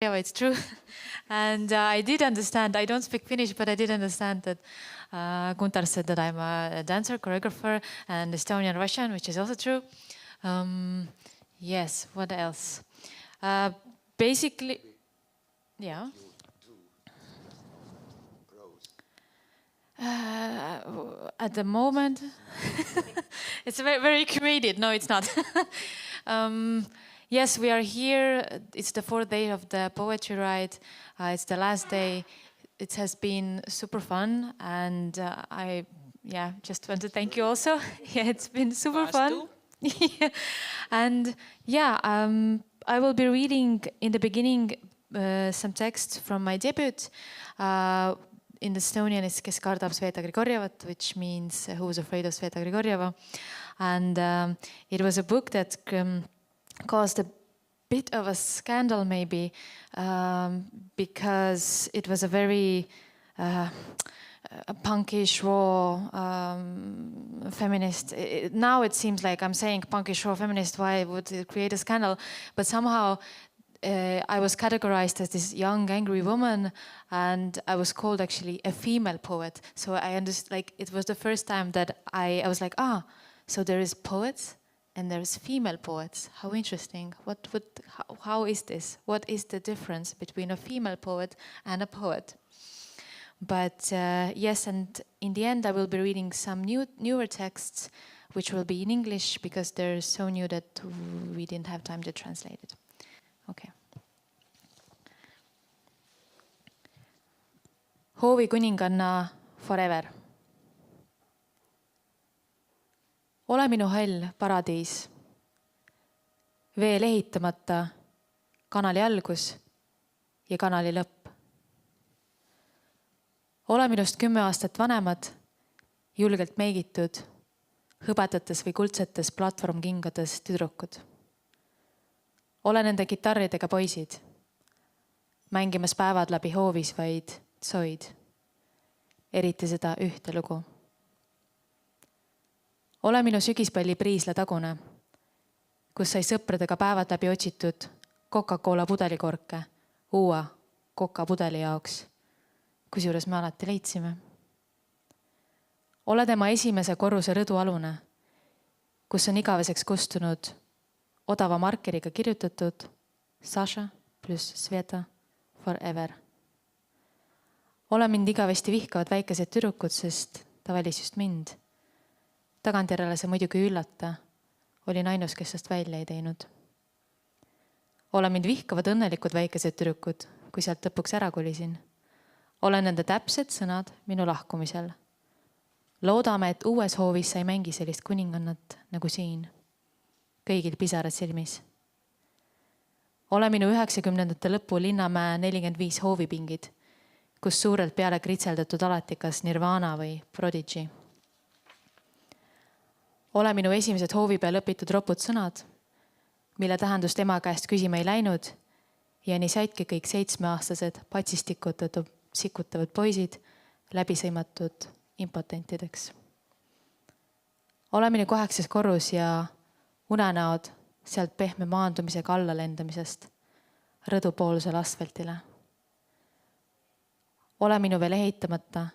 Yeah, it's true. And I did understand, I don't speak Finnish, but I did understand that Guntar said that I'm a dancer, choreographer, and Estonian Russian, which is also true. Yes, what else? Basically, yeah. At the moment, it's very, very cremated. No, it's not. Yes, we are here. It's the 4th day of the poetry ride. It's the last day. It has been super fun, and I just want to thank you also. Yeah, it's been super fun. And yeah, I will be reading in the beginning some text from my debut. In Estonian, it's Kes kardab Sveta Grigorjevat, which means Who was afraid of Sveta Grigorjeva. And it was a book that caused a bit of a scandal, maybe, because it was a very punkish, raw feminist. Now it seems like I'm saying punkish, raw feminist. Why would it create a scandal? But somehow I was categorized as this young, angry woman, and I was called actually a female poet. So I understood, like, it was the first time that I was like, so there is poets and there's female poets. How interesting. How is this? What is the difference between a female poet and a poet? But yes, and in the end I will be reading some newer texts, which will be in English because they're so new that we didn't have time to translate it. Okay. Hoovi kuninganna forever. Ole minu hall paradiis. Veel ehitamata kanali algus ja kanali lõpp. Ole minust 10 aastat vanemad, julgelt meigitud, hõbedates või kuldsetes platvormkingades tüdrukud. Ole nende kitarridega poisid, mängimas päevad läbi hoovis vaid tsoid, eriti seda ühte lugu. Ole minu sügispalli priisla tagune, kus sai sõpradega päevad läbi otsitud Coca-Cola pudelikorke uue Coca pudeli jaoks, kusjuures me alati leidsime. Ole tema esimese korruse rõdualune, kus on igaveseks kustunud odava markeriga kirjutatud Sasha plus Sveta forever. Ole mind igavesti vihkavad väikesed tüdrukud, sest ta valis just mind. Tagantjärele see muidugi üllata, olin ainus, kes sest välja ei teinud. Ole mind vihkavad õnnelikud väikesed tüdrukud, kui sealt lõpuks ära kolisin. Ole nende täpsed sõnad minu lahkumisel. Loodame, et uues hoovis sai mängi sellist kuningannat nagu siin. Kõigil pisarad silmis. Ole minu 90ndate lõpu Linnamäe 45 hoovipingid, kus suurelt peale kritseldatud alatikas Nirvana või Prodigy. Ole minu esimesed hoovi peal õpitud ropud sõnad, mille tähendust ema käest küsima ei läinud ja nii saidki kõik 7-aastased patsistikutatud sikutavad poisid läbisõimatud impotentideks. Ole minu 8. korrus ja unenäod sealt pehme maandumisega alla lendamisest rõdupoolsel asfaltile. Ole minu veel ehitamata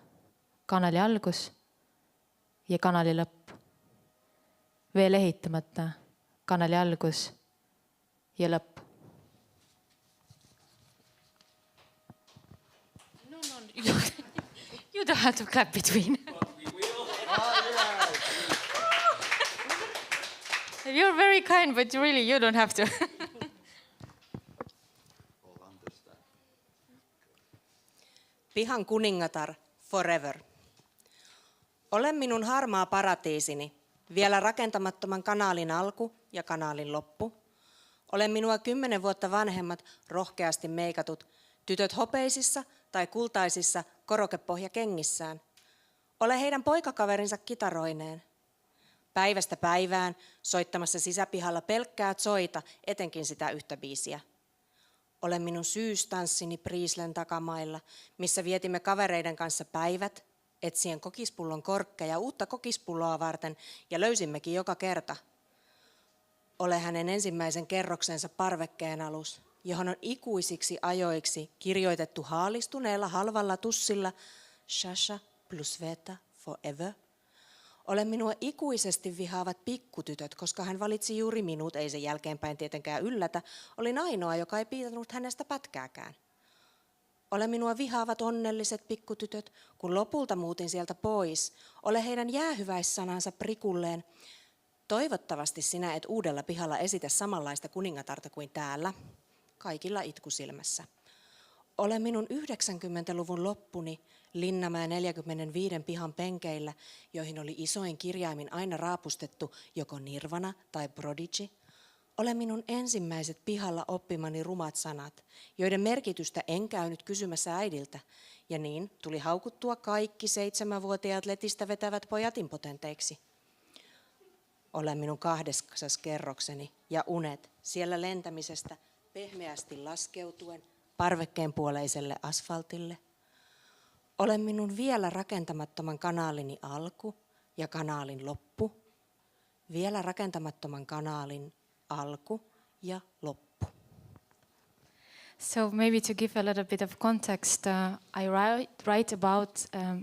kanali algus ja kanali lõpp. Veel ehitamata kanali algus ja lõpp. No, you don't have to clap between. You're very kind, but really you don't have to. Pihan kuningatar forever. Olen minun harmaa paratiisini, vielä rakentamattoman kanaalin alku ja kanaalin loppu. Olen minua 10 vuotta vanhemmat, rohkeasti meikatut, tytöt hopeisissa tai kultaisissa korokepohjakengissään. Ole heidän poikakaverinsa kitaroineen. Päivästä päivään soittamassa sisäpihalla pelkkää soita, etenkin sitä yhtä biisiä. Olen minun syystanssini Priislen takamailla, missä vietimme kavereiden kanssa päivät, etsien kokispullon korkkeja uutta kokispulloa varten ja löysimmekin joka kerta. Ole hänen ensimmäisen kerroksensa parvekkeen alus, johon on ikuisiksi ajoiksi kirjoitettu haalistuneella halvalla tussilla Sasha plus Sveta forever. Olen minua ikuisesti vihaavat pikkutytöt, koska hän valitsi juuri minut, ei sen jälkeenpäin tietenkään yllätä. Olin ainoa, joka ei piitannut hänestä pätkääkään. Ole minua vihaavat onnelliset pikkutytöt, kun lopulta muutin sieltä pois. Ole heidän jäähyväissanansa prikulleen. Toivottavasti sinä et uudella pihalla esitä samanlaista kuningatarta kuin täällä, kaikilla itkusilmässä. Ole minun 90-luvun loppuni Linnanmäen 45 pihan penkeillä, joihin oli isoin kirjaimin aina raapustettu joko Nirvana tai Prodigy. Ole minun ensimmäiset pihalla oppimani rumat sanat, joiden merkitystä en käynyt kysymässä äidiltä. Ja niin tuli haukuttua kaikki 7-vuotiaat letistä vetävät pojat impotenteiksi. Ole minun 8. kerrokseni ja unet siellä lentämisestä pehmeästi laskeutuen parvekkeen puoleiselle asfaltille. Ole minun vielä rakentamattoman kanaalini alku ja kanaalin loppu. Vielä rakentamattoman kanaalin alku ja loppu. So maybe to give a little bit of context, I write about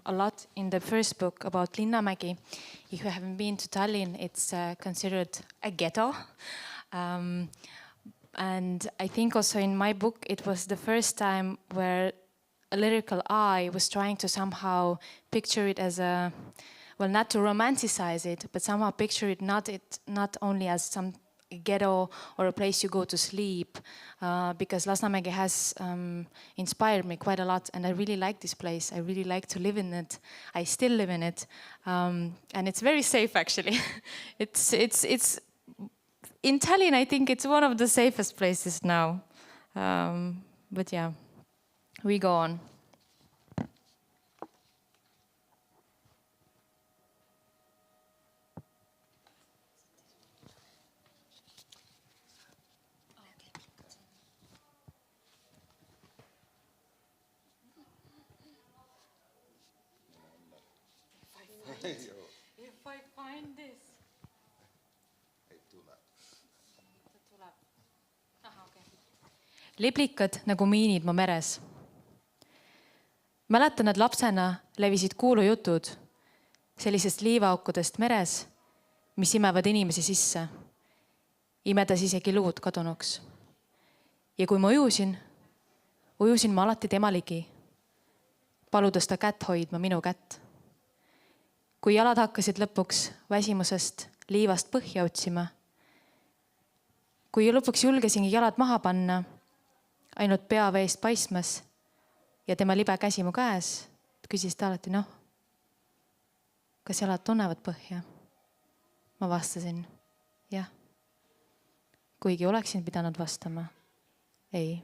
a lot in the first book about Linnamägi. If you haven't been to Tallinn, it's considered a ghetto. And I think also in my book, it was the first time where a lyrical eye was trying to somehow picture it as a, well, not to romanticize it, but somehow picture it not only as some ghetto or a place you go to sleep, because Lasnamägi has inspired me quite a lot, and I really like this place. I really like to live in it. I still live in it, and it's very safe actually. It's in Tallinn. I think it's one of the safest places now. But yeah, we go on. If I find this. Liblikad nagu miinid mu meres. Mäletan, et lapsena levisid kuulujutud sellisest liivaaukudest meres, mis imevad inimesi sisse. Imedas isegi luud kadunuks. Ja kui ma ujusin ma alati tema ligi, paludes ta kätt hoidma minu kätt. Kui jalad hakkasid lõpuks väsimusest liivast põhja otsima, kui lõpuks julgesingi jalad maha panna, ainult pea veest paismas ja tema libe käsi mu käes, küsis ta alati, kas jalad tunnevad põhja? Ma vastasin, jah. Kuigi oleksin pidanud vastama, ei.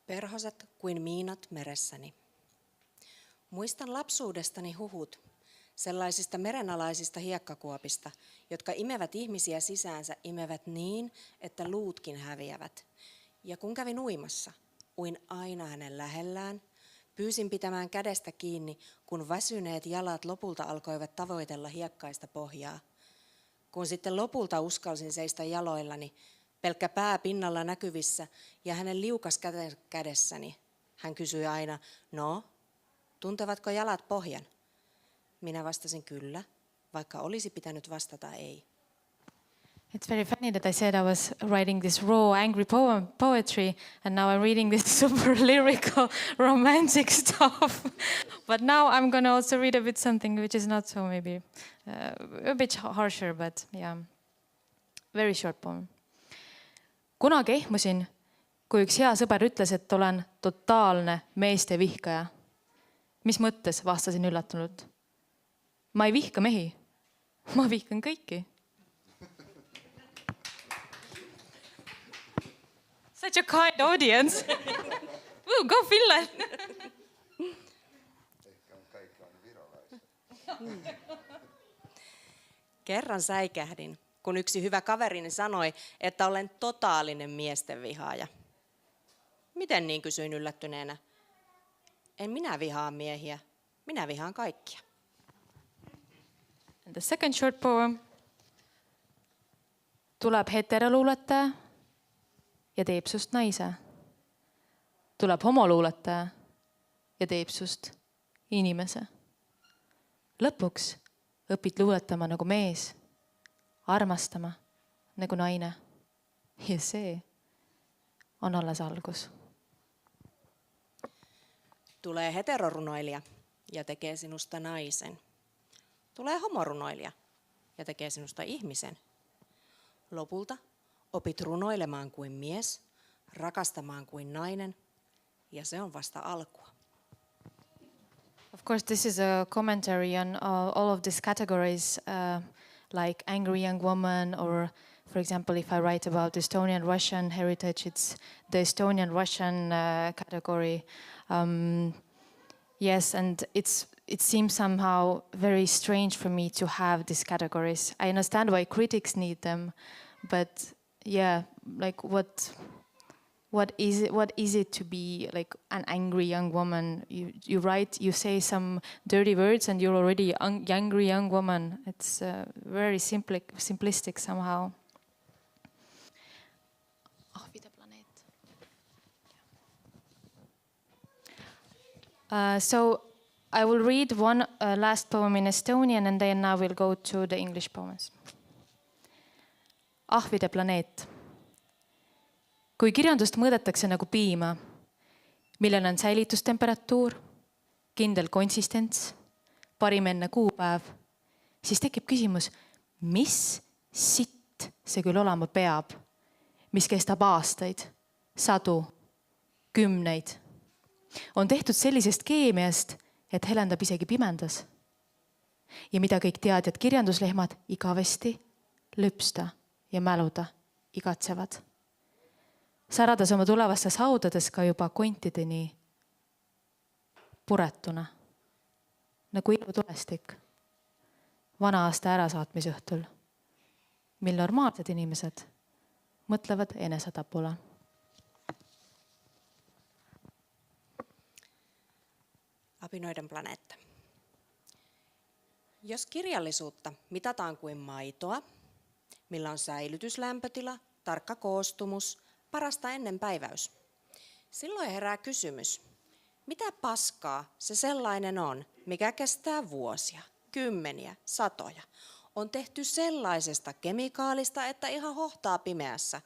Perhoset kuin miinat meressäni. Muistan lapsuudestani huhut sellaisista merenalaisista hiekkakuopista, jotka imevät ihmisiä sisäänsä, imevät niin, että luutkin häviävät. Ja kun kävin uimassa, uin aina hänen lähellään, pyysin pitämään kädestä kiinni, kun väsyneet jalat lopulta alkoivat tavoitella hiekkaista pohjaa. Kun sitten lopulta uskalsin seistä jaloillani, pelkkä pää pinnalla näkyvissä ja hänen liukas kädessäni, hän kysyi aina, tuntevatko jalat pohjan? Minä vastasin kyllä, vaikka olisi pitänyt vastata ei. It's very funny that I said I was writing this raw, angry poetry, and now I'm reading this super lyrical, romantic stuff. But now I'm going to also read a bit something which is not so maybe a bit harsher, but yeah, very short poem. Kunagi ehmusin, kui üks hea sõber ütles, et olen totaalne meeste vihkaja. Mis mõttes, vastasin üllatunult. Ma ei vihka mehi, ma vihkan kõiki. Such a kind audience. Ooh, go Finland. Kerran säikähdin, kun yksi hyvä kaverini sanoi, että olen totaalinen miesten vihaaja. Miten niin, kysyin yllättyneenä. En minä vihaa miehiä, minä vihaan kaikkia. And the second short poem. tuleb heteroluuletaja ja teeb sust naise. Tuleb homoluuletaja ja teeb sust inimese. Lõpuks õpid luuletama nagu mees, armastama nagu naine. Ja see on alles algus. Tulee heterorunoilija ja tekee sinusta naisen. Tulee homorunoilija ja tekee sinusta ihmisen. Lopulta opit runoilemaan kuin mies, rakastamaan kuin nainen, ja se on vasta alkua. Of course, this is a commentary on all of these categories, like angry young woman, or, for example, if I write about Estonian Russian heritage, it's the Estonian Russian category. Yes, and it seems somehow very strange for me to have these categories. I understand why critics need them, but yeah, like what is it to be like an angry young woman? You write, you say some dirty words and you're already an angry young woman. It's very simplistic somehow. So I will read one last poem in Estonian and then I will go to the English poems. Ahvide planeet. Kui kirjandust mõõdetakse nagu piima, millel on säilitustemperatuur, kindel konsistents, parim enne kuupäev, siis tekib küsimus, mis sitt see küll olema peab, mis kestab aastaid, sadu, kümneid. On tehtud sellisest keemiast, et helendab isegi pimendas. Ja mida kõik teadjad kirjanduslehmad igavesti lüpsta ja mäluda igatsevad. Sarades oma tulevastes haudades ka juba kontideni puretuna, nagu ilutulestik vana aasta ärasaatmise õhtul, mil normaalsed inimesed mõtlevad enesetapule. Apinoiden planeetta. Jos kirjallisuutta mitataan kuin maitoa, millä on säilytyslämpötila, tarkka koostumus, parasta ennen päiväys, silloin herää kysymys, mitä paskaa se sellainen on, mikä kestää vuosia, kymmeniä, satoja, on tehty sellaisesta kemikaalista, että ihan hohtaa pimeässä,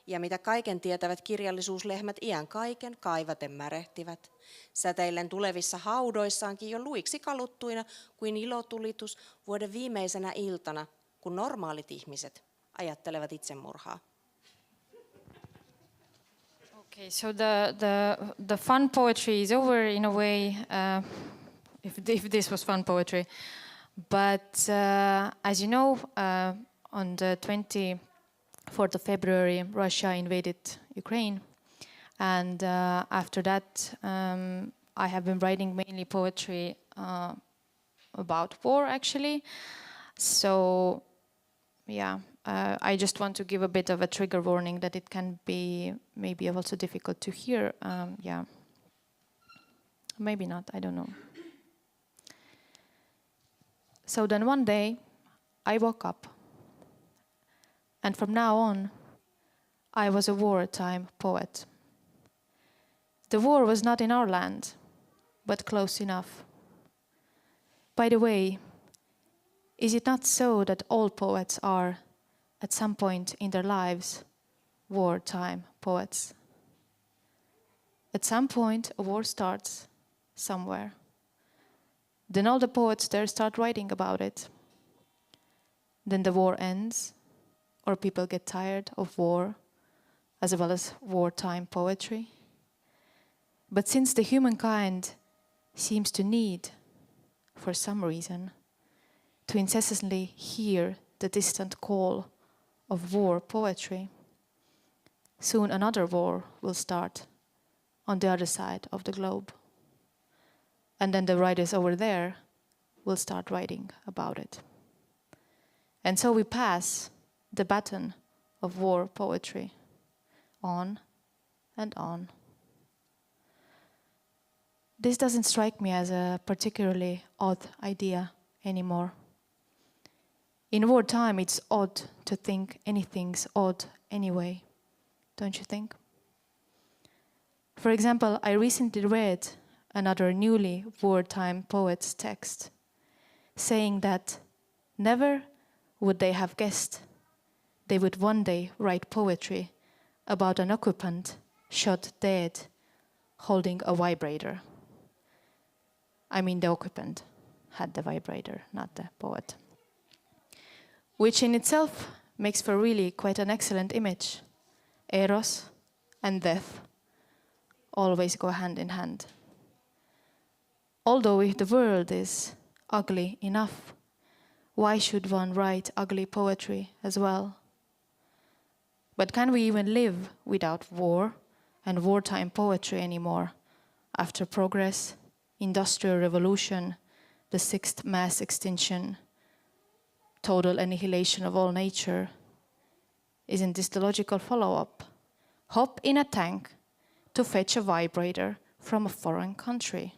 ja mitä kaiken tietävät kirjallisuuslehmät iän kaiken kaivaten märehtivät, säteillen tulevissa haudoissaankin jo luiksi kaluttuina kuin ilotulitus vuoden viimeisenä iltana, kun normaalit ihmiset ajattelevat itsemurhaa. Okay, so the fun poetry is over in a way, if this was fun poetry. But as you know, on the 24th of February, Russia invaded Ukraine. And after that, I have been writing mainly poetry about war, actually. So, yeah, I just want to give a bit of a trigger warning that it can be maybe also difficult to hear. Yeah, maybe not, I don't know. So then one day, I woke up. And from now on, I was a wartime poet. The war was not in our land, but close enough. By the way, is it not so that all poets are, at some point in their lives, wartime poets? At some point, a war starts somewhere. Then all the poets there start writing about it. Then the war ends, or people get tired of war, as well as wartime poetry. But since the humankind seems to need, for some reason, to incessantly hear the distant call of war poetry, soon another war will start on the other side of the globe. And then the writers over there will start writing about it. And so we pass the baton of war poetry on and on. This doesn't strike me as a particularly odd idea anymore. In wartime, it's odd to think anything's odd anyway, don't you think? For example, I recently read another newly wartime poet's text, saying that never would they have guessed they would one day write poetry about an occupant shot dead holding a vibrator. I mean, the occupant had the vibrator, not the poet. Which in itself makes for really quite an excellent image. Eros and death always go hand in hand. Although if the world is ugly enough, why should one write ugly poetry as well? But can we even live without war and wartime poetry anymore after progress, industrial revolution, the sixth mass extinction, total annihilation of all nature? Isn't this the logical follow-up? Hop in a tank to fetch a vibrator from a foreign country.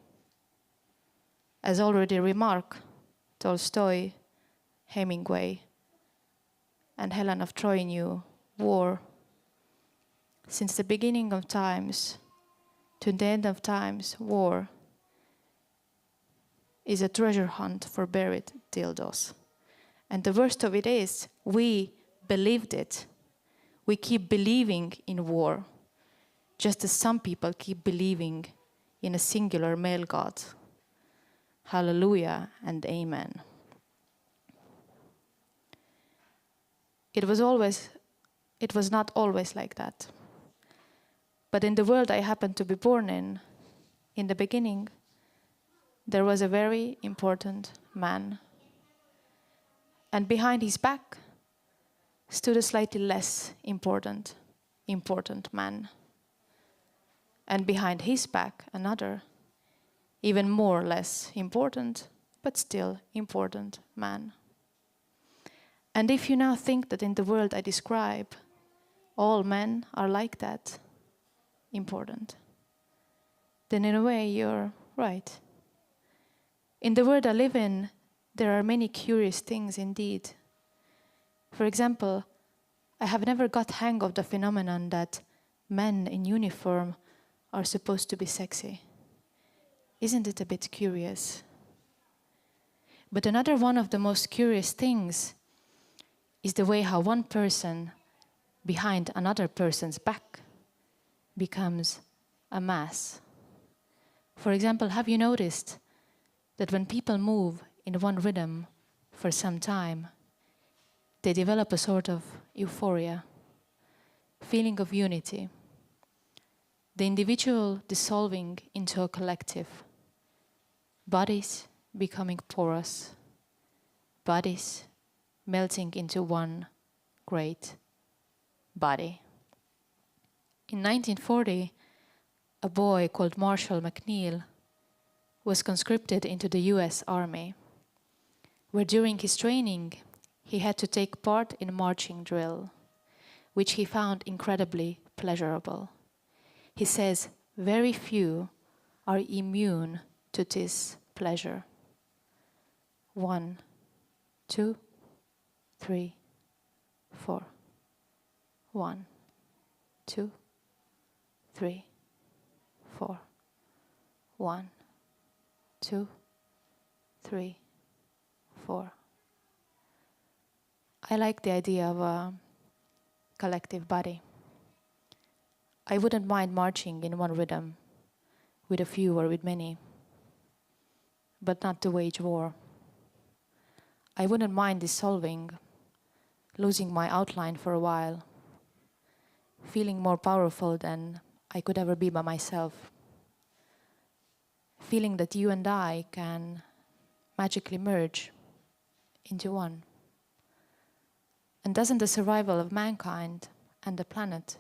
As already remarked, Tolstoy, Hemingway, and Helen of Troy knew war. Since the beginning of times to the end of times, war is a treasure hunt for buried dildos. And the worst of it is, we believed it. We keep believing in war, just as some people keep believing in a singular male god. Hallelujah and amen. It was not always like that. But in the world I happened to be born in the beginning, there was a very important man. And behind his back stood a slightly less important man. And behind his back, another, even more less important, but still important man. And if you now think that in the world I describe, all men are like that, important, then in a way you're right. In the world I live in, there are many curious things indeed. For example, I have never got hang of the phenomenon that men in uniform are supposed to be sexy. Isn't it a bit curious? But another one of the most curious things is the way how one person behind another person's back becomes a mass. For example, have you noticed that when people move in one rhythm for some time, they develop a sort of euphoria, feeling of unity, the individual dissolving into a collective, bodies becoming porous, bodies melting into one great body. In 1940, a boy called Marshall McNeil was conscripted into the US Army, where during his training he had to take part in marching drill, which he found incredibly pleasurable. He says very few are immune to this pleasure. 1, 2, 3, 4. 1, 2, 3, 4. 1, 2, 3, 4. I like the idea of a collective body. I wouldn't mind marching in one rhythm with a few or with many, but not to wage war. I wouldn't mind dissolving, losing my outline for a while, feeling more powerful than I could ever be by myself, feeling that you and I can magically merge into one. And doesn't the survival of mankind and the planet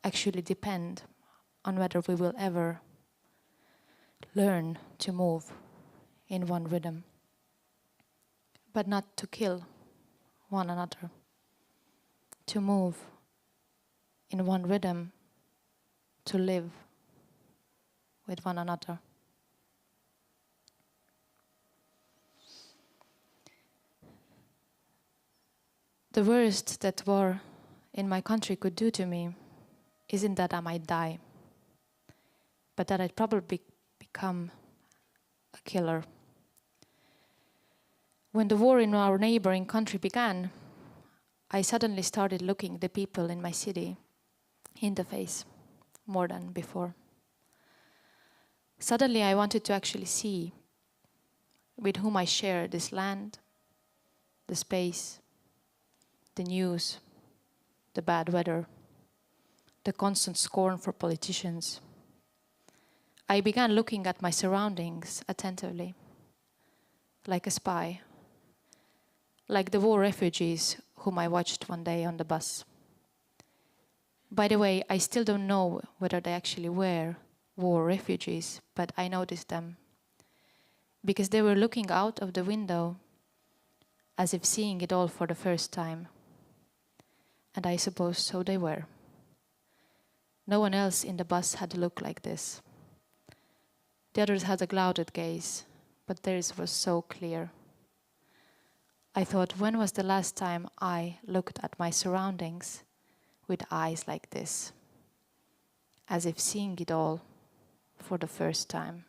actually depend on whether we will ever learn to move in one rhythm, but not to kill one another, to move in one rhythm, to live with one another. The worst that war in my country could do to me isn't that I might die, but that I'd probably become a killer. When the war in our neighboring country began, I suddenly started looking the people in my city in the face more than before. Suddenly I wanted to actually see with whom I share this land, the space, the news, the bad weather, the constant scorn for politicians. I began looking at my surroundings attentively, like a spy, like the war refugees whom I watched one day on the bus. By the way, I still don't know whether they actually were war refugees, but I noticed them because they were looking out of the window as if seeing it all for the first time. And I suppose so they were. No one else in the bus had a look like this. The others had a clouded gaze, but theirs was so clear. I thought, when was the last time I looked at my surroundings with eyes like this, as if seeing it all for the first time?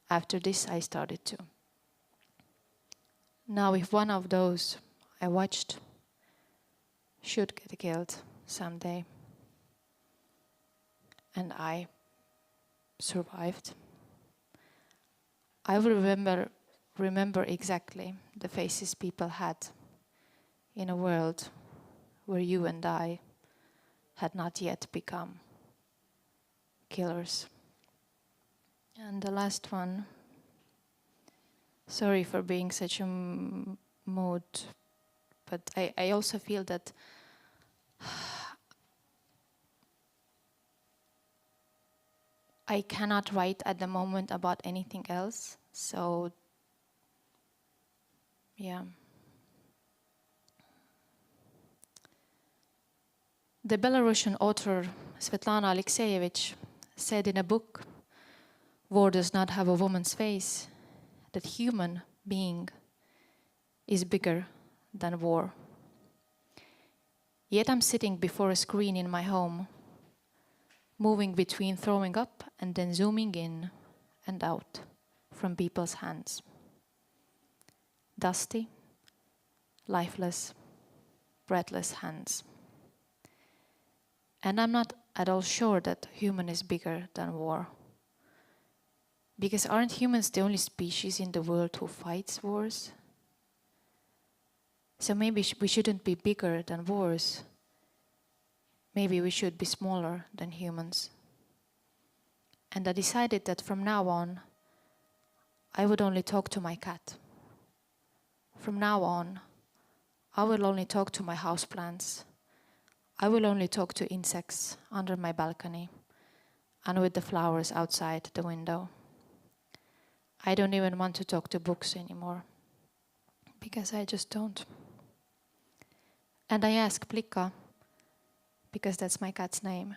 After this, I started to. Now, if one of those I watched should get killed someday, and I survived, I will remember exactly the faces people had in a world where you and I had not yet become killers. And the last one, sorry for being such a mood, but I also feel that I cannot write at the moment about anything else, so yeah. The Belarusian author Svetlana Alexievich said in a book, "War does not have a woman's face," that human being is bigger than war. Yet I'm sitting before a screen in my home, moving between throwing up and then zooming in and out from people's hands. Dusty, lifeless, breathless hands. And I'm not at all sure that human is bigger than war. Because aren't humans the only species in the world who fights wars? So maybe we shouldn't be bigger than wars. Maybe we should be smaller than humans. And I decided that from now on, I would only talk to my cat. From now on, I will only talk to my houseplants. I will only talk to insects under my balcony and with the flowers outside the window. I don't even want to talk to books anymore, because I just don't. And I ask Plikka, because that's my cat's name,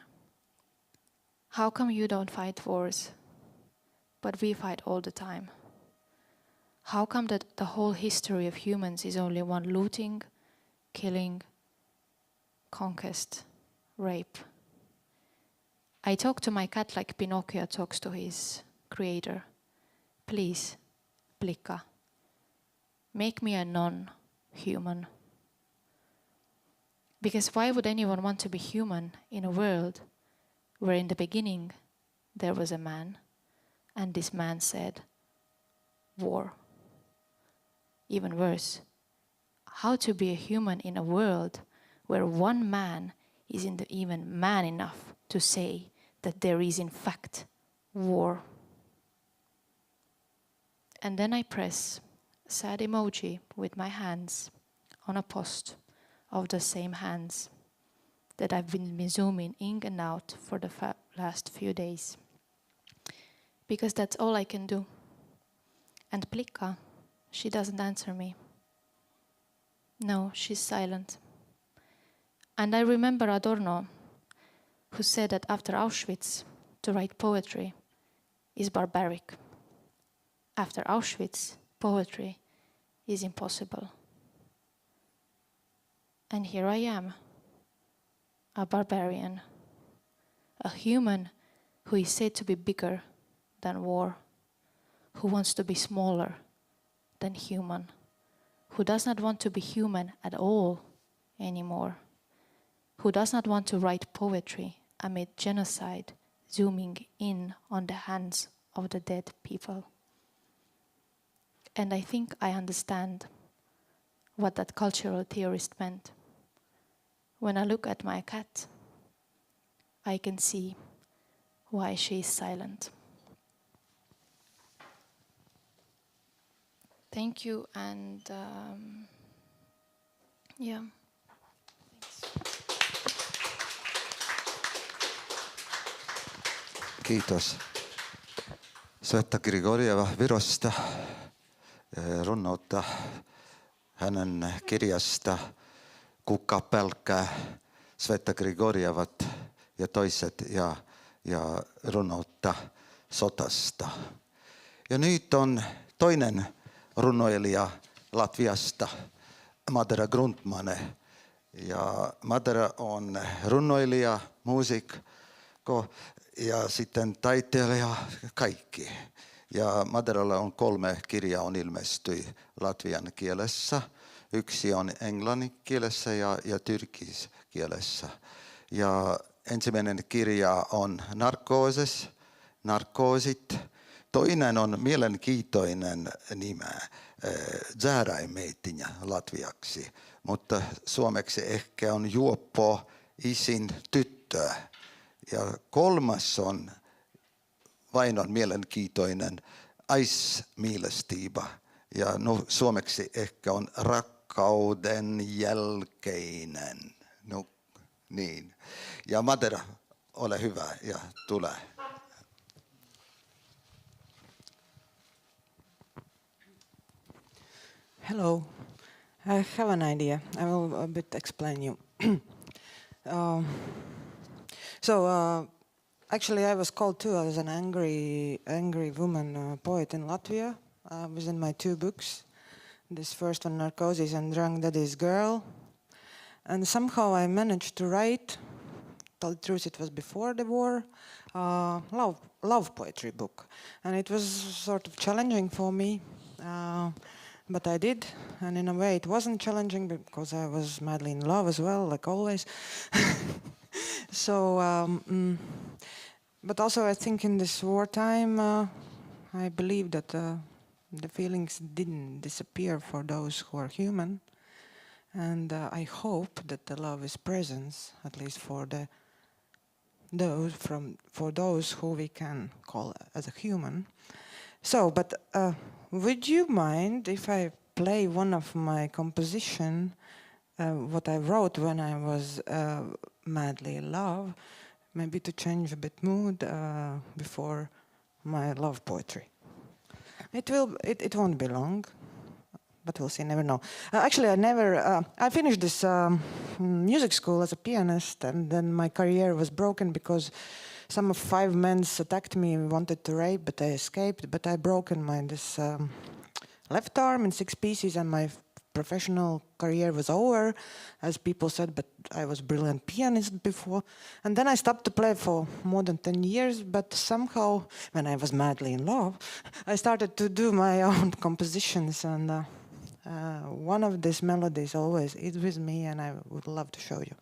how come you don't fight wars, but we fight all the time? How come that the whole history of humans is only one looting, killing, conquest, rape? I talk to my cat like Pinocchio talks to his creator. Please, Plikka, make me a non-human. Because why would anyone want to be human in a world where in the beginning there was a man, and this man said, war. Even worse, how to be a human in a world where one man isn't even man enough to say that there is in fact war. And then I press a sad emoji with my hands on a post of the same hands that I've been zooming in and out for the last few days. Because that's all I can do. And Plikka, she doesn't answer me. No, she's silent. And I remember Adorno, who said that after Auschwitz, to write poetry is barbaric. After Auschwitz, poetry is impossible. And here I am, a barbarian, a human who is said to be bigger than war, who wants to be smaller than human, who does not want to be human at all anymore, who does not want to write poetry amid genocide, zooming in on the hands of the dead people. And I think I understand what that cultural theorist meant. When I look at my cat, I can see why she is silent. Thank you, and yeah. Kiitos. Sveta Grigorjeva Virosta runoutta hänen kirjasta Kuka pelkää Sveta Grigorjevat ja toiset ja runoutta sotasta. Ja nyt on toinen runoilija Latviasta, Madara Gruntmane. Ja Madara on runoilija, muusikko ja sitten taiteilija, kaikki. Ja Madaralla on 3 kirjaa on ilmestyi latvian kielessä. Yksi on englannin kielessä ja tyrkis kielessä. Ja ensimmäinen kirja on narkoosit. Toinen on mielenkiintoinen nimeä, Zääräimeitinä latviaksi, mutta suomeksi ehkä on juoppo isin tyttö. Ja 3 on vain on mielenkiintoinen aismielestiiba. Ja no, suomeksi ehkä on rakkauden jälkeinen. No niin. Ja Madara, ole hyvä ja tule. Hello. I have an idea. I will a bit explain you. Actually, I was called too as an angry woman poet in Latvia. I was in my 2 books. This first one, Narcosis and Drunk Daddy's Girl. And somehow I managed to write, tell the truth, it was before the war, love poetry book. And it was sort of challenging for me. But I did, and in a way it wasn't challenging because I was madly in love as well, like always. But also I think in this wartime, I believe that the feelings didn't disappear for those who are human. And I hope that the love is present, at least for those who we can call as a human. So, but would you mind if I play one of my composition, what I wrote when I was madly in love, maybe to change a bit mood before my love poetry? It won't be long, but we'll see. Never know. Actually, I finished this music school as a pianist, and then my career was broken because some of 5 men attacked me and wanted to rape, but I escaped. But I broken this left arm in 6 pieces, and my professional career was over, as people said, but I was a brilliant pianist before. And then I stopped to play for more than 10 years, but somehow, when I was madly in love, I started to do my own compositions, and one of these melodies always is with me, and I would love to show you.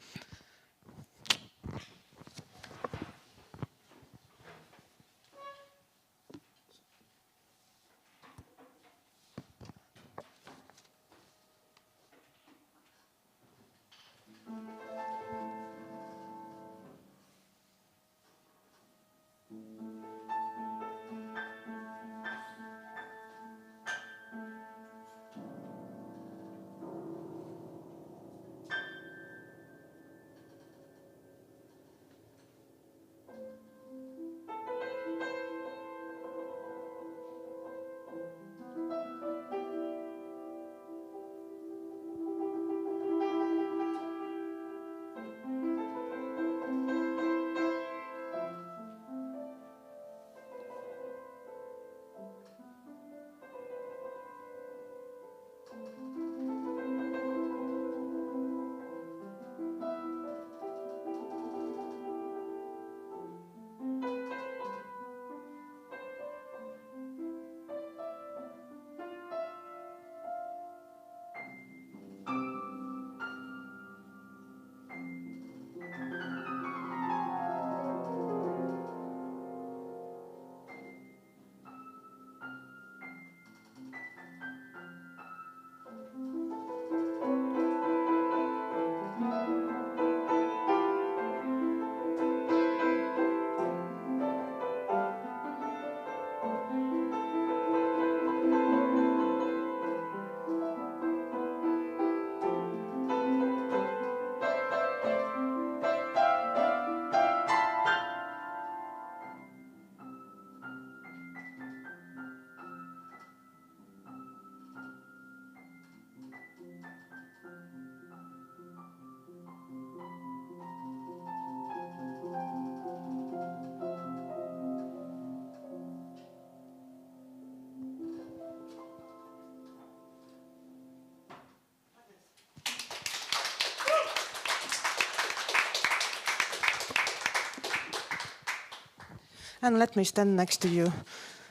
and let me stand next to you.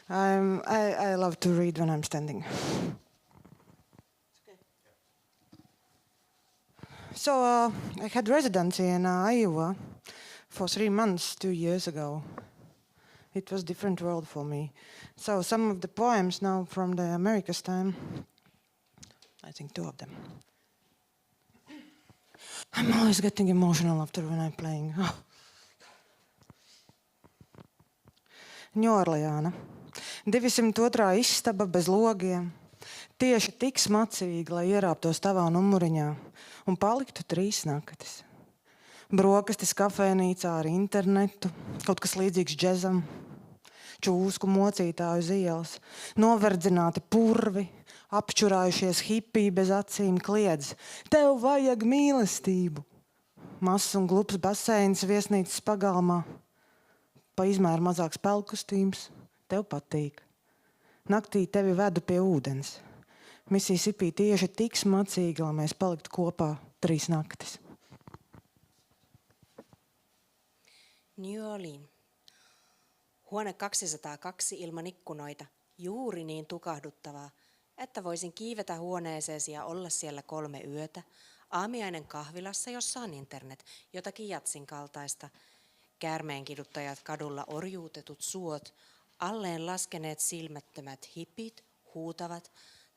I love to read when I'm standing. So I had residency in Iowa for 3 months 2 years ago. It was a different world for me. So some of the poems now from the America's time, I think 2 of them. I'm always getting emotional after when I'm playing. Oh. Ņorleāna. 202. istaba bez logiem. Tieši tik smacīgi, lai ierāptos tavā numuriņā un paliktu 3 naktis. Brokastis kafēnīcā ar internetu, kaut kas līdzīgs džezam, čūsku mocītāju uz ielas, noverdzināti purvi, apčurājušies hipiji bez acīm kliedz. Tev vajag mīlestību! Mazs un glups baseins viesnīcas pagalmā, pa izmēru mazāks pelkustīms, tev patīk. Naktī tevi vedu pie ūdens. Mississippi tieši tik smacīgi, lai mēs paliktu kopā 3 naktis. New Orleans. Huone 202 ilman ikkunoita, juuri niin tukahduttavaa, että voisin kiivetä huoneeseesi ja olla siellä 3 yötä. Aamiainen kahvilassa, jossa on internet, jotakin jatsin kaltaista. Käärmeenkiduttajat kadulla, orjuutetut suot, alleen laskeneet silmättömät hipit huutavat,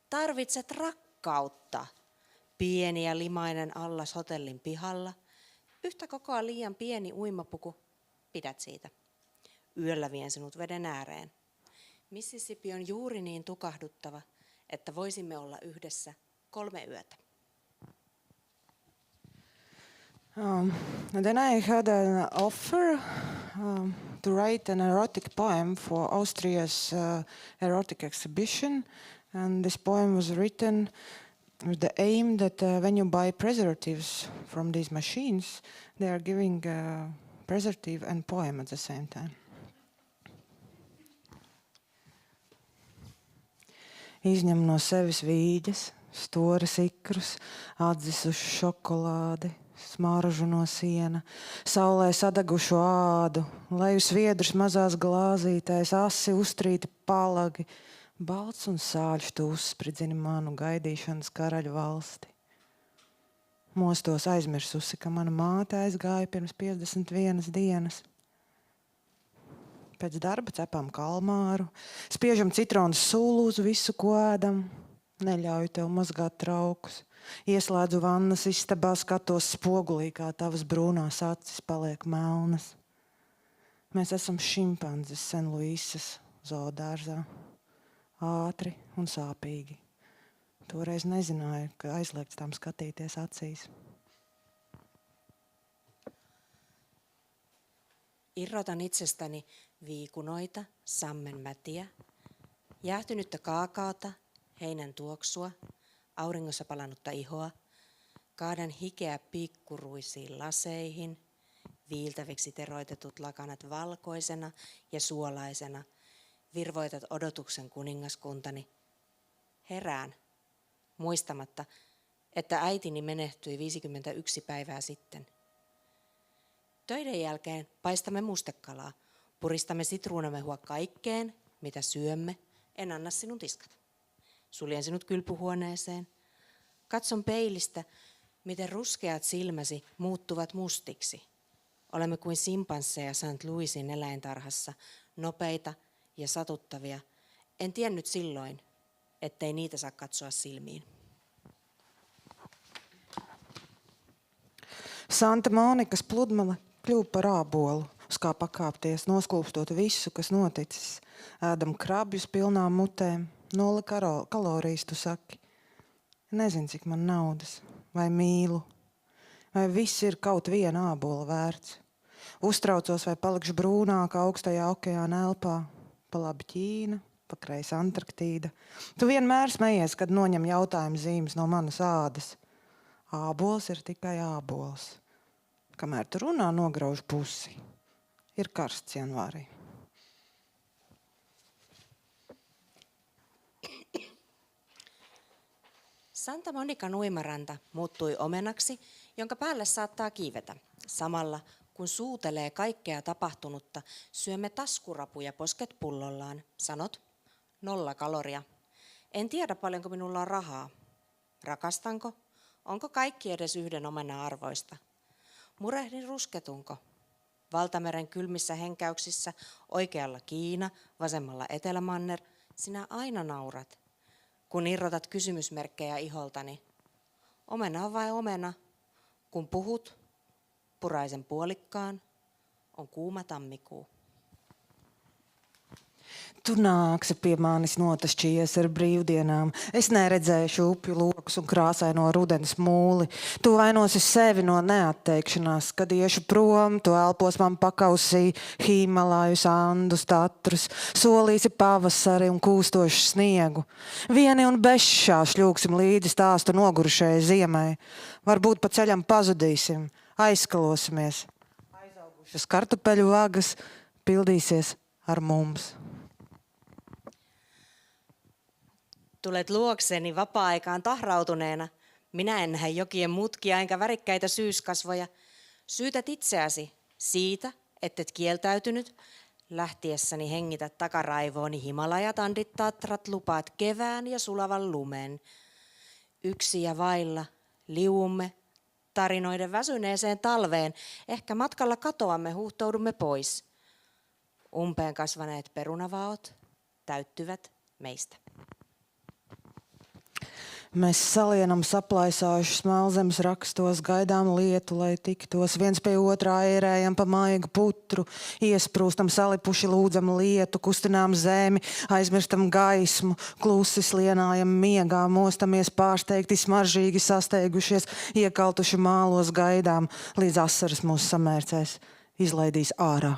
tarvitset rakkautta. Pieni ja limainen allas hotellin pihalla. Yhtä kokoa liian pieni uimapuku, pidät siitä. Yöllä vien sinut veden ääreen. Mississippi on juuri niin tukahduttava, että voisimme olla yhdessä 3 yötä. And then I had an offer to write an erotic poem for Austria's erotic exhibition. And this poem was written with the aim that when you buy preservatives from these machines, they are giving a preservative and poem at the same time. Izņem no sevis vīģes, storas ikrus, atdzisušu šokolādi, smaržu no siena, saulē sadegušu ādu, leju sviedrus mazās glāzītēs, asi uztrīti palagi, balts un sāļš tu uzspridzini manu gaidīšanas karaļu valsti. Mostos aizmirsusi, ka mana māte aizgāja pirms 51 dienas. Pēc darba cepām kalmāru, spiežam citronas sulu uz visu, ko ēdam, neļauju tev mazgāt traukus. Ieslēdzu vannas istabā, skatos spogulī, kā tavas brūnās acis paliek melnas. Mēs esam šimpanzes Sen Luisas zoodārzā. Ātri un sāpīgi. Toreiz nezināju, ka aizliegts tām skatīties acīs. Irrotan itsestäni viikunoita, sammenmätiä, jäähtynyttä kaakaota, heinän tuoksua, auringossa palannutta ihoa, kaadan hikeä pikkuruisiin laseihin, viiltäviksi teroitetut lakanat valkoisena ja suolaisena, virvoitat odotuksen kuningaskuntani. Herään, muistamatta, että äitini menehtyi 51 päivää sitten. Töiden jälkeen paistamme mustekalaa, puristamme sitruunamehua kaikkeen, mitä syömme, en anna sinun tiskata. Suljen sinut kylpyhuoneeseen. Katson peilistä, miten ruskeat silmäsi muuttuvat mustiksi. Olemme kuin simpansseja St. Louisin eläintarhassa, nopeita ja satuttavia. En tiennyt silloin, ettei niitä saa katsoa silmiin. Santa Monikas pludmale kļuva par ābolu, uz kā pakāpties, noskūpstot visu, kas noticis. Ēdam krabjus pilnām mutēm, 0 kalorijas, tu saki. Nezinu, cik man naudas, vai mīlu, vai viss ir kaut viena ābola vērts. Uztraucos, vai palikšu brūnāka augstajā okeāna elpā, pa labi Ķīna, pa kreisi Antarktīda. Tu vienmēr smejies, kad noņem jautājumu zīmes no manas ādas. Ābols ir tikai ābols. Kamēr tu runā, nograuž pusi. Ir karsts janvārī. Santa Monikan uimaranta muuttui omenaksi, jonka päälle saattaa kiivetä, samalla kun suutelee kaikkea tapahtunutta, syömme taskurapuja posket pullollaan. Sanot, 0 kaloria. En tiedä paljonko minulla on rahaa. Rakastanko? Onko kaikki edes yhden omenan arvoista? Murehdin rusketunko? Valtameren kylmissä henkäyksissä, oikealla Kiina, vasemmalla Etelämanner, sinä aina naurat, kun irrotat kysymysmerkkejä iholtani. Omena on vain omena. Kun puhut, puraisen puolikkaan, on kuuma tammikuu. Tu nāksi pie manis notašķījies ar brīvdienām. Es neredzēšu upju lokus un krāsaino rudens mūli. Tu vainosi sevi no neatteikšanās. Kad iešu prom, tu elpos man pakausī Himalājus, Andus, Tatrus. Solīsi pavasari un kūstošu sniegu. Vieni un bešā šļūksim līdzi stāstu nogurušai ziemai. Varbūt pa ceļam pazudīsim, aizkalosimies. Aizaugušas kartupeļu vagas pildīsies ar mums. Tulet luokseni vapaa-aikaan tahrautuneena. Minä en näe jokien mutkia enkä värikkäitä syyskasvoja. Syytät itseäsi siitä, ettet kieltäytynyt. Lähtiessäni hengität takaraivooni Himalajat, Andit, Tatrat, lupaat kevään ja sulavan lumen. Yksi ja vailla liuumme tarinoiden väsyneeseen talveen. Ehkä matkalla katoamme, huuhtoudumme pois. Umpeen kasvaneet perunavaot täyttyvät meistä. Mēs salienam saplaisājušus melzemes rakstos, gaidām lietu, lai tiktos. Viens pie otrā ērējam pa maigu putru, iesprūstam salipuši lūdzam lietu, kustinām zemi, aizmirstam gaismu, klusi slienājam miegā, mostamies pārsteigti, smaržīgi sasteigušies, iekaltuši mālos gaidām, līdz asaras mūs samērcēs, izlaidīs ārā.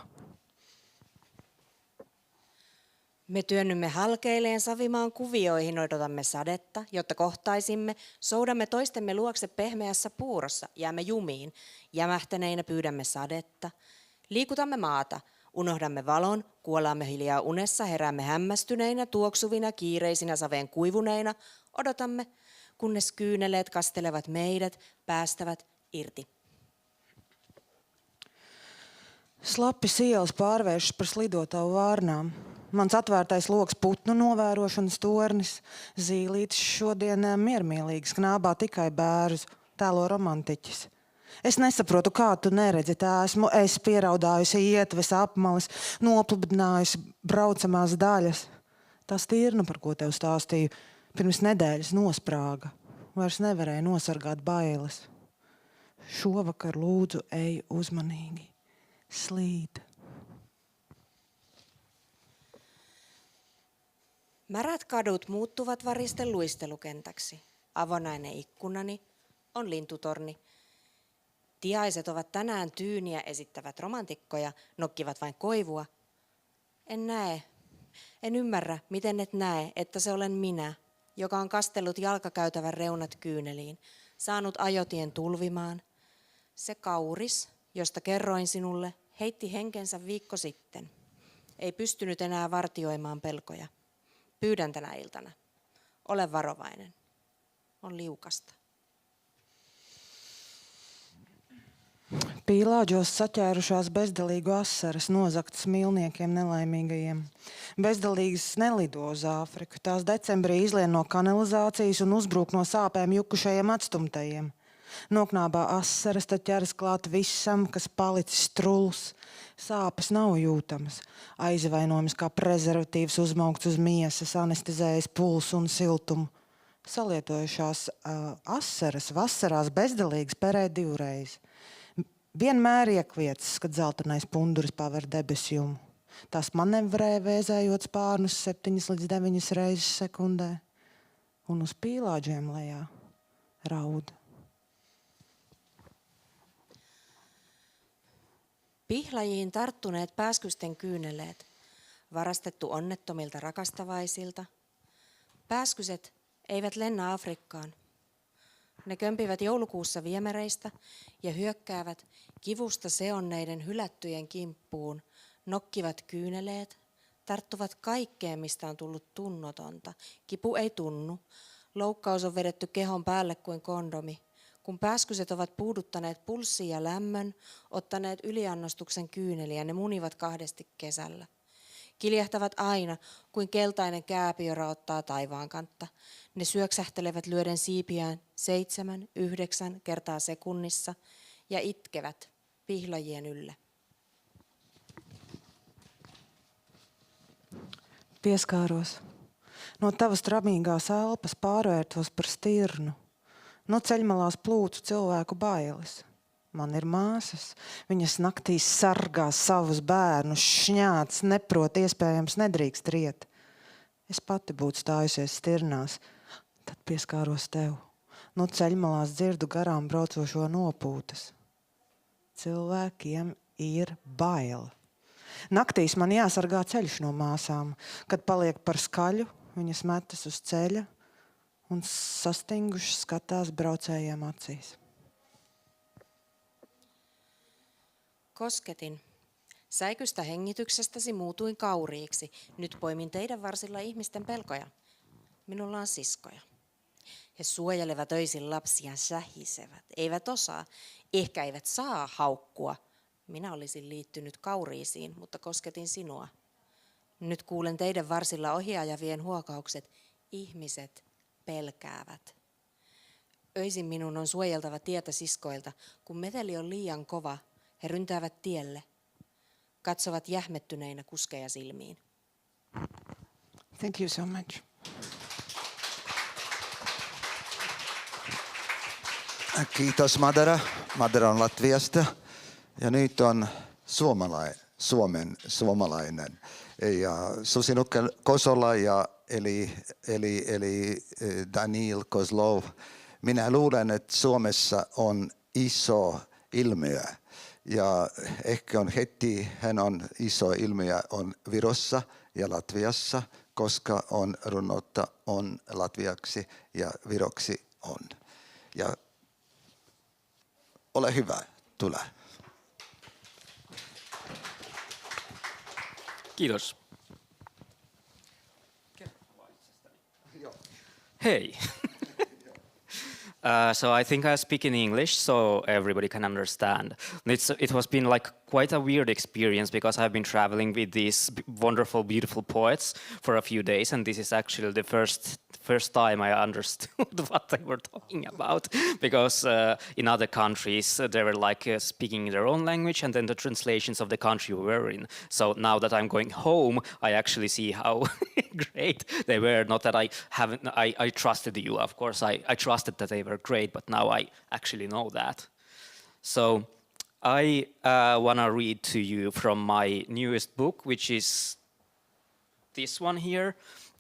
Me työnnymme halkeilleen savimaan kuvioihin, odotamme sadetta, jotta kohtaisimme, soudamme toistemme luokse pehmeässä puurossa, jäämme jumiin, jämähtäneinä pyydämme sadetta. Liikutamme maata, unohdamme valon, kuolaamme hiljaa unessa, heräämme hämmästyneinä, tuoksuvina, kiireisinä, saveen kuivuneina, odotamme, kunnes kyyneleet kastelevat meidät, päästävät irti. Slapis ielas pārvēršas par slidotavu vārnām. Mans atvērtais loks putnu novērošanas tornis. Zīlītis šodien miermīlīgs knābā tikai bērus, tēlo romantiķis. Es nesaprotu, kā tu neredzi, tā esmu es pieraudājusi ietves apmalis, nopludinājusi braucamās daļas. Tā stirna, par ko tev stāstīju, pirms nedēļas nosprāga. Vairs nevarēja nosargāt bailes. Šovakar lūdzu ej uzmanīgi. Slīd. Märät kadut muuttuvat varisten luistelukentäksi. Avonainen ikkunani on lintutorni. Tiaiset ovat tänään tyyniä, esittävät romantikkoja, nokkivat vain koivua. En ymmärrä, miten et näe, että se olen minä, joka on kastellut jalkakäytävän reunat kyyneliin, saanut ajotien tulvimaan. Se kauris, josta kerroin sinulle, heitti henkensä viikko sitten. Ei pystynyt enää vartioimaan pelkoja. Pyydän tänä iltana. Ole varovainen. On liukasta. Pīlāģos saķērušās bezdalīgu asaras, nozaktas mīlniekiem nelaimīgajiem. Bezdalīgas nelido uz Āfriku. Tās decembrī izlien no kanalizācijas un uzbrūk no sāpēm jukušajiem atstumtajiem. Noknābā asaras, tad ķeras klāt visam, kas palicis truls. Sāpes nav jūtamas. Aizvainojums kā prezervatīvs uzmaukts uz miesas, anestezējas pulsu un siltumu. Salietojušās asaras vasarās bezdalīgas perē divreiz. Vienmēr iekvietas, kad zeltainais punduris paver debesjumu. Tās manevrē vēzējot spārnus 7 līdz 9 reizes sekundē. Un uz pīlāģiem lejā raud. Pihlajiin tarttuneet pääskysten kyyneleet, varastettu onnettomilta rakastavaisilta. Pääskyset eivät lennä Afrikkaan. Ne kömpivät joulukuussa viemäreistä ja hyökkäävät kivusta seonneiden hylättyjen kimppuun, nokkivat kyyneleet, tarttuvat kaikkeen, mistä on tullut tunnotonta. Kipu ei tunnu. Loukkaus on vedetty kehon päälle kuin kondomi. Kun pääskyset ovat puuduttaneet pulssin ja lämmön, ottaneet yliannostuksen kyyneliä, ne munivat kahdesti kesällä. Kiljahtavat aina, kuin keltainen kääpiörä ottaa taivaankantta. Ne syöksähtelevät lyöden siipiään 7-9 kertaa sekunnissa ja itkevät pihlajien ylle. Pieskāros. No tavas ramīgās elpas pārvērtos par stirnu. No ceļmalās plūcu cilvēku bailes. Man ir māsas. Viņas naktīs sargā savus bērnus, šņāts, neprot, iespējams nedrīkst riet. Es pati būtu stājusies stirnās, tad pieskāros tev. No ceļmalās dzirdu garām braucošo nopūtas. Cilvēkiem ir bail. Naktīs man jāsargā ceļš no māsām. Kad paliek par skaļu, viņas metas uz ceļa un sastinguši skatās braucējiem acīs. Kosketin. Säikystä hengityksestäsi muutuin kauriiksi. Nyt poimin teidän varsilla ihmisten pelkoja. Minulla on siskoja. He suojelevat öisin lapsiaan, sähisevät. Eivät osaa, ehkä eivät saa haukkua. Minä olisin liittynyt kauriisiin, mutta kosketin sinua. Nyt kuulen teidän varsilla ohiajavien huokaukset. Ihmiset pelkäävät. Öisin minun on suojeltava tietä siskoilta. Kun meteli on liian kova, he ryntäävät tielle. Katsovat jähmettyneinä kuskeja silmiin. Thank you so much. Kiitos Madara. Madara on Latviasta ja nyt on suomalainen. Ja Susinukke Kosola ja eli Daniel Kozlov. Minä luulen, että Suomessa on iso ilmiö. Ja ehkä on heti, hän on iso ilmiö on Virossa ja Latviassa, koska on runoutta on latviaksi ja viroksi on. Ja ole hyvä, tule. Kiitos. Hey. So I think I speak in English so everybody can understand. It has been like quite a weird experience because I've been traveling with these wonderful, beautiful poets for a few days, and this is actually the first time I understood what they were talking about, because in other countries they were like speaking their own language and then the translations of the country we were in. So now that I'm going home, I actually see how great they were. Not that I trusted you, of course, I trusted that they were great, but now I actually know that. So I want to read to you from my newest book, which is this one here,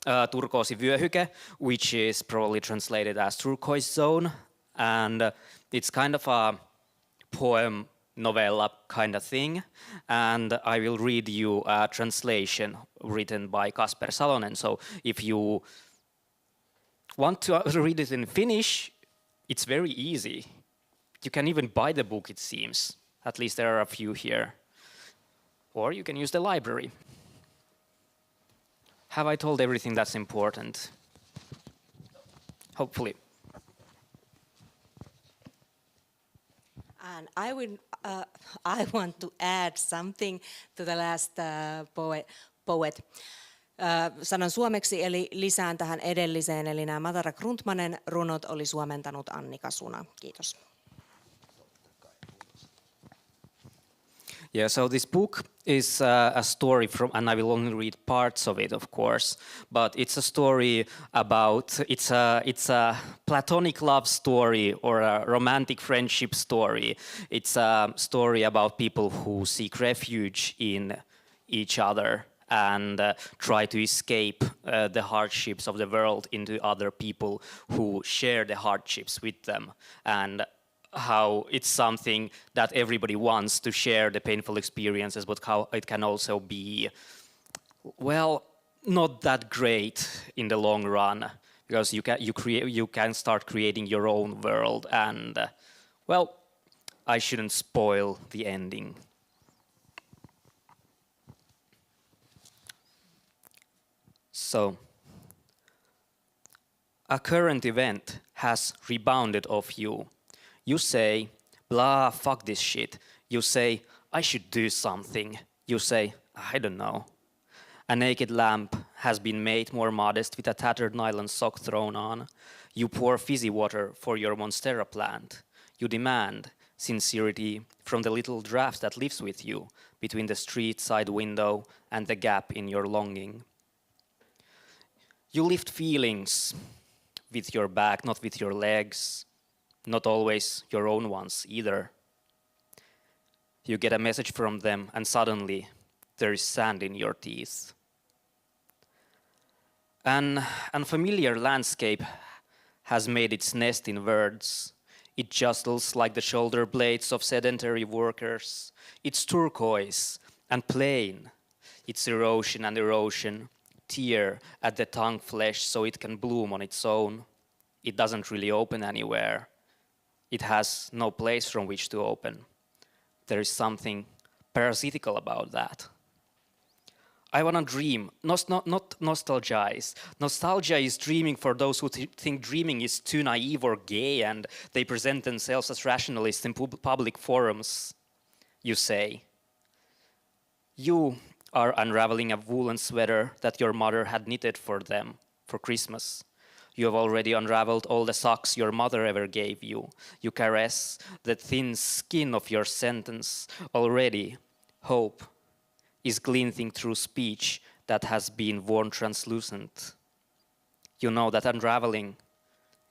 Turkoosivyöhyke, which is probably translated as Turquoise Zone. And it's kind of a poem, novella kind of thing. And I will read you a translation written by Kasper Salonen. So if you want to read it in Finnish, it's very easy. You can even buy the book, it seems. At least there are a few here. Or you can use the library. Have I told everything that's important? Hopefully. And I want to add something to the last poet. Sanon suomeksi, eli lisään tähän edelliseen, eli nämä Madara Gruntmanen runot oli suomentanut Annika Suna. Kiitos. Yeah, so this book is a story from, and I will only read parts of it, of course, but it's a story about, it's a platonic love story or a romantic friendship story. It's a story about people who seek refuge in each other and try to escape the hardships of the world into other people who share the hardships with them, and how it's something that everybody wants to share the painful experiences, but how it can also be, well, not that great in the long run, because you can start creating your own world, and well, I shouldn't spoil the ending. So, a current event has rebounded off you. You say, blah, fuck this shit. You say, I should do something. You say, I don't know. A naked lamp has been made more modest with a tattered nylon sock thrown on. You pour fizzy water for your monstera plant. You demand sincerity from the little draft that lives with you between the street side window and the gap in your longing. You lift feelings with your back, not with your legs, not always your own ones either. You get a message from them and suddenly there is sand in your teeth. An unfamiliar landscape has made its nest in words. It jostles like the shoulder blades of sedentary workers. It's turquoise and plain. It's erosion and erosion, tear at the tongue flesh so it can bloom on its own. It doesn't really open anywhere. It has no place from which to open. There is something parasitical about that. I want to dream, not nostalgize. Nostalgia is dreaming for those who think dreaming is too naive or gay and they present themselves as rationalists in public forums. You say, you are unraveling a woolen sweater that your mother had knitted for them for Christmas. You have already unraveled all the socks your mother ever gave you. You caress the thin skin of your sentence. Already, hope is glinting through speech that has been worn translucent. You know that unraveling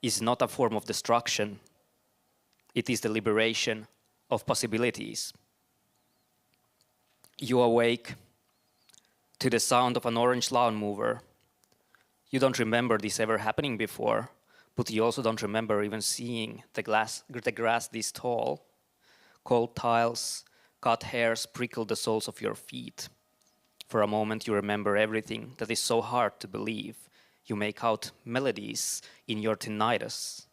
is not a form of destruction. It is the liberation of possibilities. You awake to the sound of an orange lawn mower. You don't remember this ever happening before, but you also don't remember even seeing the grass this tall. Cold tiles, cut hairs prickle the soles of your feet. For a moment you remember everything that is so hard to believe. You make out melodies in your tinnitus.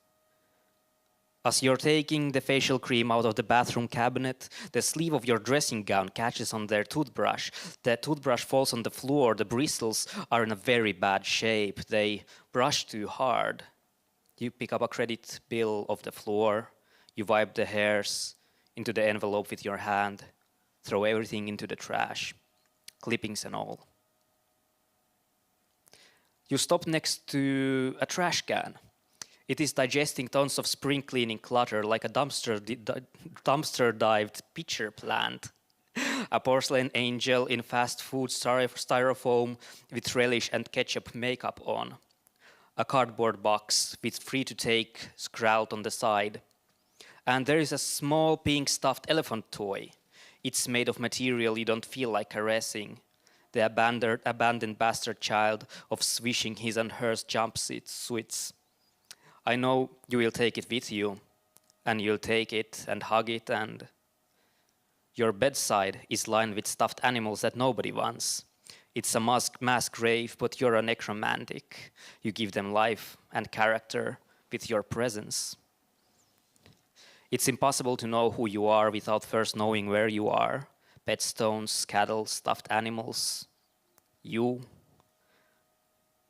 As you're taking the facial cream out of the bathroom cabinet, the sleeve of your dressing gown catches on their toothbrush. The toothbrush falls on the floor. The bristles are in a very bad shape. They brush too hard. You pick up a credit bill off the floor. You wipe the hairs into the envelope with your hand. Throw everything into the trash, clippings and all. You stop next to a trash can. It is digesting tons of spring cleaning clutter like a dumpster-dived pitcher plant. A porcelain angel in fast food styrofoam with relish and ketchup makeup on. A cardboard box with free-to-take scrawled on the side. And there is a small pink stuffed elephant toy. It's made of material you don't feel like caressing. The abandoned bastard child of swishing his and hers jumpsuits. I know you will take it with you, and you'll take it and hug it, and your bedside is lined with stuffed animals that nobody wants. It's a mass grave, but you're a necromantic. You give them life and character with your presence. It's impossible to know who you are without first knowing where you are. Pet stones, cattle, stuffed animals. You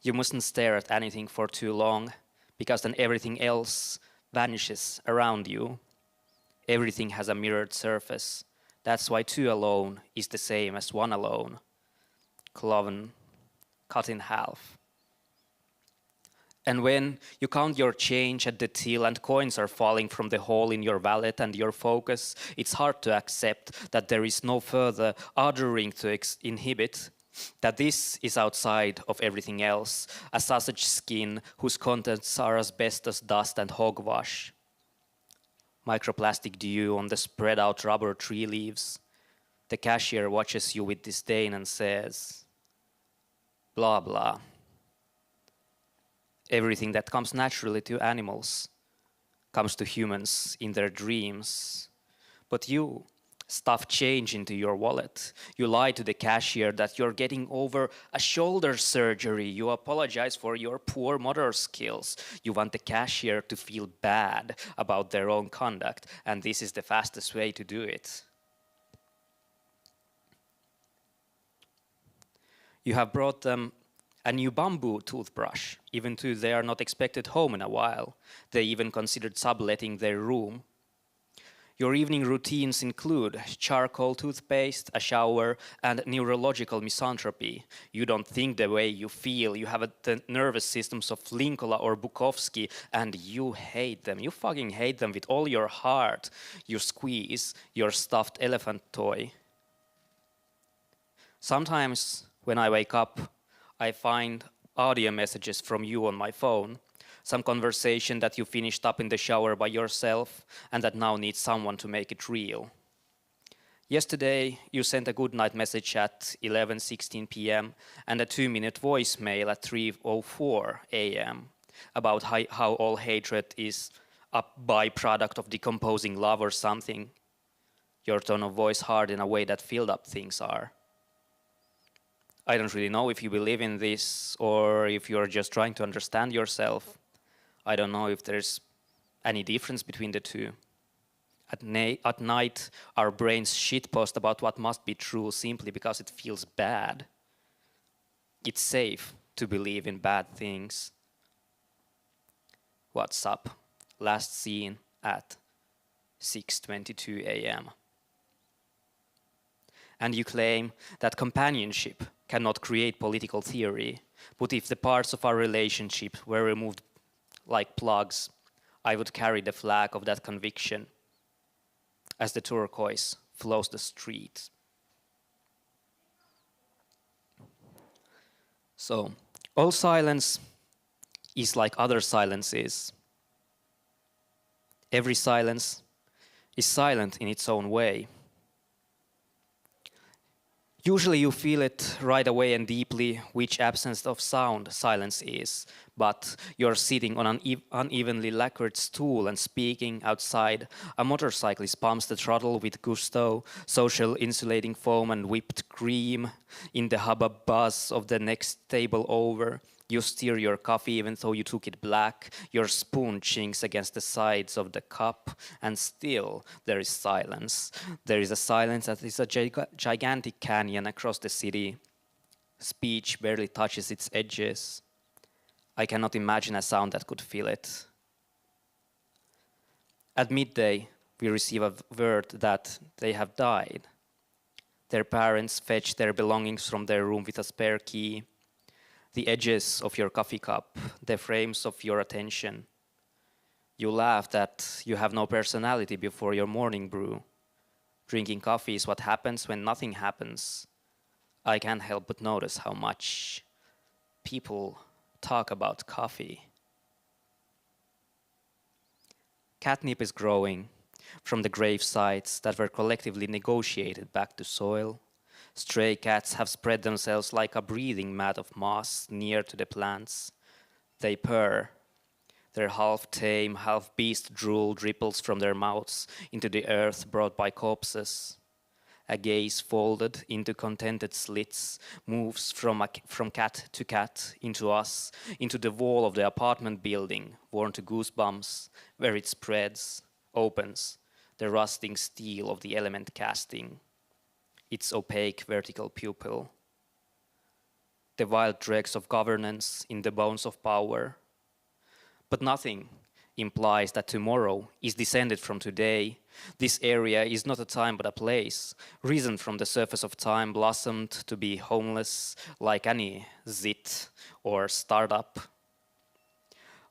mustn't stare at anything for too long, because then everything else vanishes around you. Everything has a mirrored surface. That's why two alone is the same as one alone. Cloven, cut in half. And when you count your change at the till and coins are falling from the hole in your wallet and your focus, it's hard to accept that there is no further othering to inhibit, that this is outside of everything else, a sausage skin whose contents are asbestos dust and hogwash. Microplastic dew on the spread out rubber tree leaves. The cashier watches you with disdain and says, blah blah. Everything that comes naturally to animals comes to humans in their dreams. But you stuff change into your wallet. You lie to the cashier that you're getting over a shoulder surgery. You apologize for your poor motor skills. You want the cashier to feel bad about their own conduct, and this is the fastest way to do it. You have brought them a new bamboo toothbrush, even though they are not expected home in a while. They even considered subletting their room. Your evening routines include charcoal toothpaste, a shower, and neurological misanthropy. You don't think the way you feel. You have the nervous systems of Linkola or Bukowski, and you hate them. You fucking hate them with all your heart. You squeeze your stuffed elephant toy. Sometimes when I wake up, I find audio messages from you on my phone. Some conversation that you finished up in the shower by yourself and that now needs someone to make it real. Yesterday, you sent a goodnight message at 11:16 p.m. and a 2-minute voicemail at 3:04 a.m. about how all hatred is a byproduct of decomposing love or something. Your tone of voice hard in a way that filled up things are. I don't really know if you believe in this or if you're just trying to understand yourself. I don't know if there's any difference between the two. At night, our brains shitpost about what must be true simply because it feels bad. It's safe to believe in bad things. What's up? Last seen at 6:22 a.m. And you claim that companionship cannot create political theory, but if the parts of our relationship were removed like plugs, I would carry the flag of that conviction as the turquoise flows the street. So, all silence is like other silences. Every silence is silent in its own way. Usually you feel it right away and deeply which absence of sound silence is, but you're sitting on an unevenly lacquered stool and speaking outside. A motorcyclist pumps the throttle with gusto, social insulating foam and whipped cream. In the hubbub buzz of the next table over, you stir your coffee even though you took it black. Your spoon chinks against the sides of the cup, and still there is silence. There is a silence that is a gigantic canyon across the city. Speech barely touches its edges. I cannot imagine a sound that could fill it. At midday, we receive a word that they have died. Their parents fetch their belongings from their room with a spare key. The edges of your coffee cup, the frames of your attention. You laugh that you have no personality before your morning brew. Drinking coffee is what happens when nothing happens. I can't help but notice how much people talk about coffee. Catnip is growing from the grave sites that were collectively negotiated back to soil. Stray cats have spread themselves like a breathing mat of moss near to the plants. They purr. Their half-tame, half-beast drool ripples from their mouths into the earth brought by corpses. A gaze folded into contented slits moves from cat to cat, into us, into the wall of the apartment building, worn to goosebumps, where it spreads, opens, the rusting steel of the element casting, its opaque vertical pupil. The wild dregs of governance in the bones of power. But nothing implies that tomorrow is descended from today. This area is not a time but a place, risen from the surface of time, blossomed to be homeless like any zit or startup.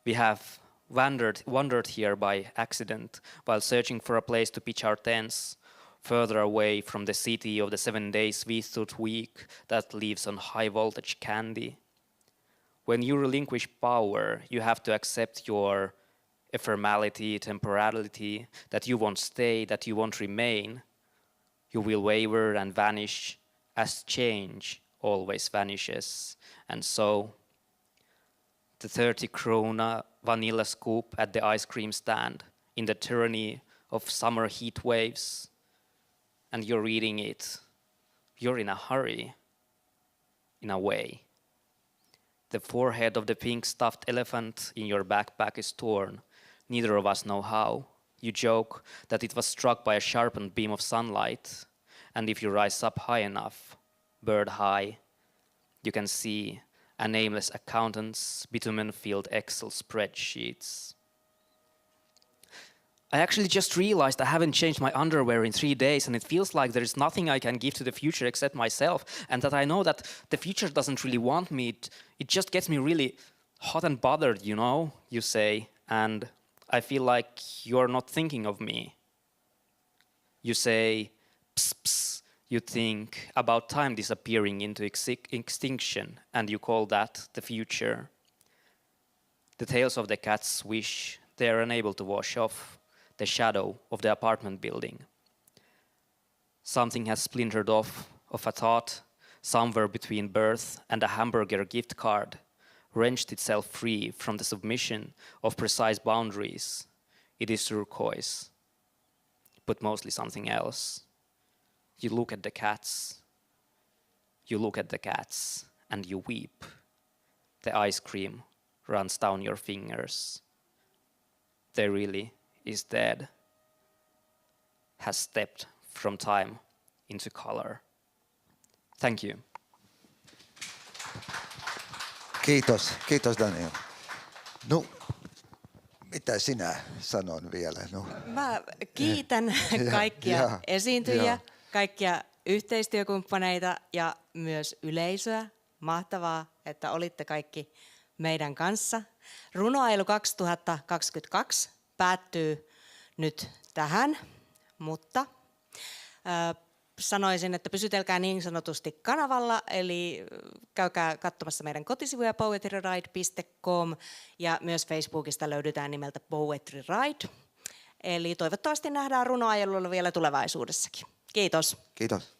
We have wandered here by accident while searching for a place to pitch our tents, further away from the city of the 7 days Vithut week that lives on high voltage candy. When you relinquish power, you have to accept your ephemerality, temporality, that you won't stay, that you won't remain. You will waver and vanish as change always vanishes. And so, the 30 krona vanilla scoop at the ice cream stand in the tyranny of summer heat waves, and you're reading it, you're in a hurry, in a way. The forehead of the pink stuffed elephant in your backpack is torn. Neither of us know how. You joke that it was struck by a sharpened beam of sunlight, and if you rise up high enough, bird high, you can see a nameless accountant's bitumen-filled Excel spreadsheets. I actually just realized I haven't changed my underwear in 3 days, and it feels like there is nothing I can give to the future except myself, and that I know that the future doesn't really want me. It just gets me really hot and bothered, you know, you say, and I feel like you're not thinking of me. You say, psst, psst. You think about time disappearing into extinction, and you call that the future. The tails of the cats swish. They are unable to wash off the shadow of the apartment building. Something has splintered off of a thought somewhere between birth and a hamburger gift card, wrenched itself free from the submission of precise boundaries. It is turquoise, but mostly something else. You look at the cats. You look at the cats and you weep. The ice cream runs down your fingers. They really is dead, has stepped from time into color. Thank you. Kiitos Daniel. No, mitä sinä sanon vielä? No. Mä kiitän kaikkia esiintyjiä, kaikkia yhteistyökumppaneita ja myös yleisöä. Mahtavaa, että olitte kaikki meidän kanssa. Runoajelu 2022 päättyy nyt tähän, mutta sanoisin, että pysytelkää niin sanotusti kanavalla, eli käykää katsomassa meidän kotisivuja poetryride.com ja myös Facebookista löydetään nimeltä Poetry Ride. Eli toivottavasti nähdään runoajelulla vielä tulevaisuudessakin. Kiitos. Kiitos.